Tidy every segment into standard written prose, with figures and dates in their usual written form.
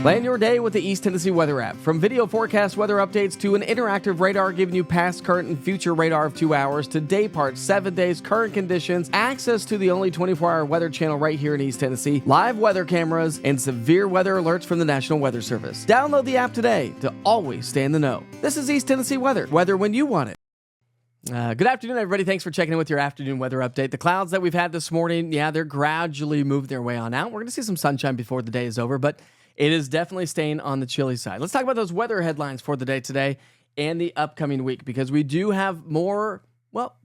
Plan your day with the East Tennessee Weather app. From video forecast weather updates to an interactive radar giving you past, current, and future radar of 2 hours to day part, 7 days, current conditions, access to the only 24-hour weather channel right here in East Tennessee, live weather cameras, and severe weather alerts from the National Weather Service. Download the app today to always stay in the know. This is East Tennessee Weather. Weather when you want it. Good afternoon, everybody. Thanks for checking in with your afternoon weather update. The clouds that we've had this morning, they're gradually moving their way on out. We're going to see some sunshine before the day is over, but it is definitely staying on the chilly side. Let's talk about those weather headlines for the day today and the upcoming week, because we do have more,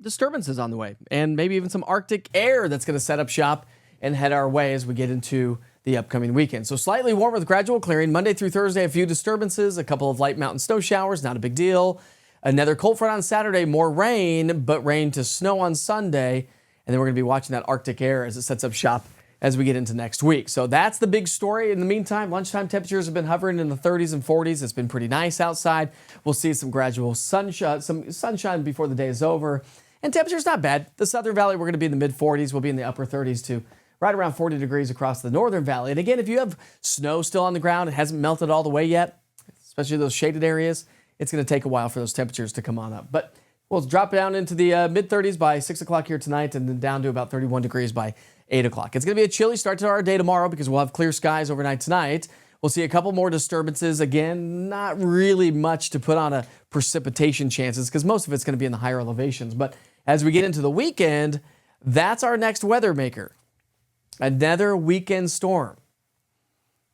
disturbances on the way, and maybe even some Arctic air that's going to set up shop and head our way as we get into the upcoming weekend. So slightly warmer with gradual clearing. Monday through Thursday, a few disturbances, a couple of light mountain snow showers, not a big deal. Another cold front on Saturday, more rain, but rain to snow on Sunday. And then we're going to be watching that Arctic air as it sets up shop as we get into next week. So that's the big story. In the meantime, lunchtime temperatures have been hovering in the 30s and 40s. It's been pretty nice outside. We'll see some gradual sunshine, before the day is over. And temperature's not bad. The Southern Valley, we're going to be in the mid-40s. We'll be in the upper 30s to right around 40 degrees across the Northern Valley. And again, if you have snow still on the ground, it hasn't melted all the way yet, especially those shaded areas, it's going to take a while for those temperatures to come on up. But we'll drop down into the mid-30s by 6 o'clock here tonight, and then down to about 31 degrees by 8 o'clock. It's going to be a chilly start to our day tomorrow because we'll have clear skies overnight tonight. We'll see a couple more disturbances. Again, not really much to put on a precipitation chances because most of it's going to be in the higher elevations. But as we get into the weekend, that's our next weather maker. Another weekend storm.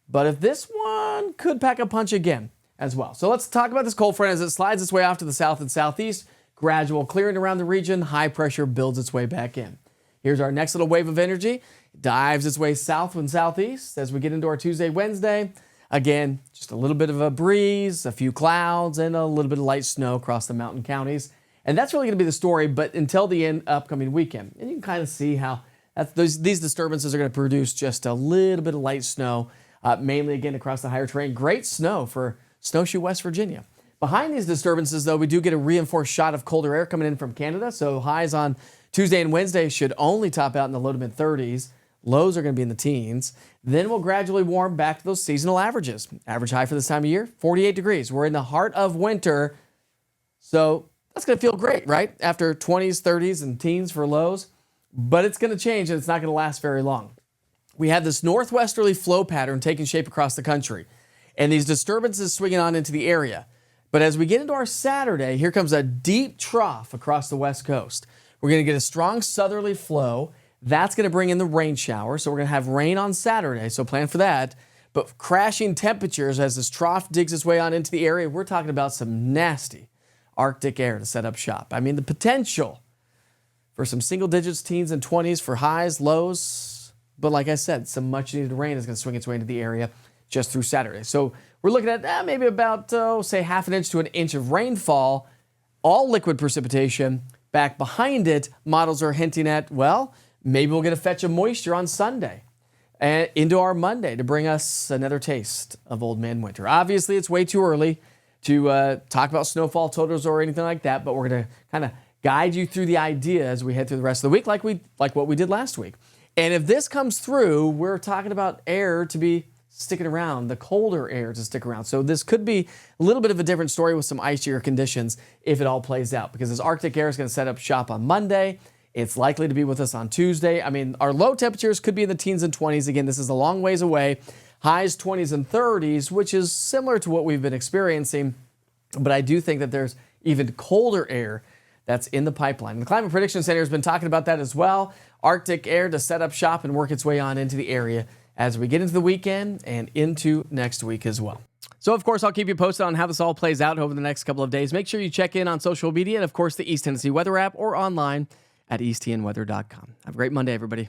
But if this one could pack a punch again as well. So let's talk about this cold front as it slides its way off to the south and southeast. Gradual clearing around the region. High pressure builds its way back in. Here's our next little wave of energy. It dives its way south and southeast as we get into our Tuesday, Wednesday. Again, just a little bit of a breeze, a few clouds, and a little bit of light snow across the mountain counties. And that's really going to be the story, but until the upcoming weekend. And you can kind of see how these disturbances are going to produce just a little bit of light snow, mainly again across the higher terrain. Great snow for Snowshoe, West Virginia. Behind these disturbances, though, we do get a reinforced shot of colder air coming in from Canada. So highs on Tuesday and Wednesday should only top out in the low to mid 30s. Lows are going to be in the teens. Then we'll gradually warm back to those seasonal averages. Average high for this time of year, 48 degrees. We're in the heart of winter. So that's going to feel great, right? After 20s, 30s, and teens for lows. But it's going to change, and it's not going to last very long. We have this northwesterly flow pattern taking shape across the country, and these disturbances swinging on into the area. But as we get into our Saturday, here comes a deep trough across the west coast. We're going to get a strong southerly flow. That's going to bring in the rain shower. So we're going to have rain on Saturday, so plan for that. But crashing temperatures as this trough digs its way on into the area, we're talking about some nasty Arctic air to set up shop. I mean, the potential for some single digits, teens, and 20s for highs, lows. But like I said, some much needed rain is going to swing its way into the area just through Saturday. So we're looking at maybe about, say, half an inch to an inch of rainfall, all liquid precipitation. Back behind it, models are hinting at, maybe we'll get a fetch of moisture on Sunday and into our Monday to bring us another taste of old man winter. Obviously, it's way too early to talk about snowfall totals or anything like that, but we're going to kind of guide you through the idea as we head through the rest of the week like what we did last week. And if this comes through, we're talking about air to be sticking around, the colder air to stick around. So this could be a little bit of a different story with some icier conditions if it all plays out, because this Arctic air is going to set up shop on Monday. It's likely to be with us on Tuesday. I mean, our low temperatures could be in the teens and 20s. Again, this is a long ways away. Highs 20s and 30s, which is similar to what we've been experiencing. But I do think that there's even colder air that's in the pipeline. The Climate Prediction Center has been talking about that as well. Arctic air to set up shop and work its way on into the area as we get into the weekend and into next week as well. So, of course, I'll keep you posted on how this all plays out over the next couple of days. Make sure you check in on social media and, of course, the East Tennessee Weather app or online at easttnweather.com. Have a great Monday, everybody.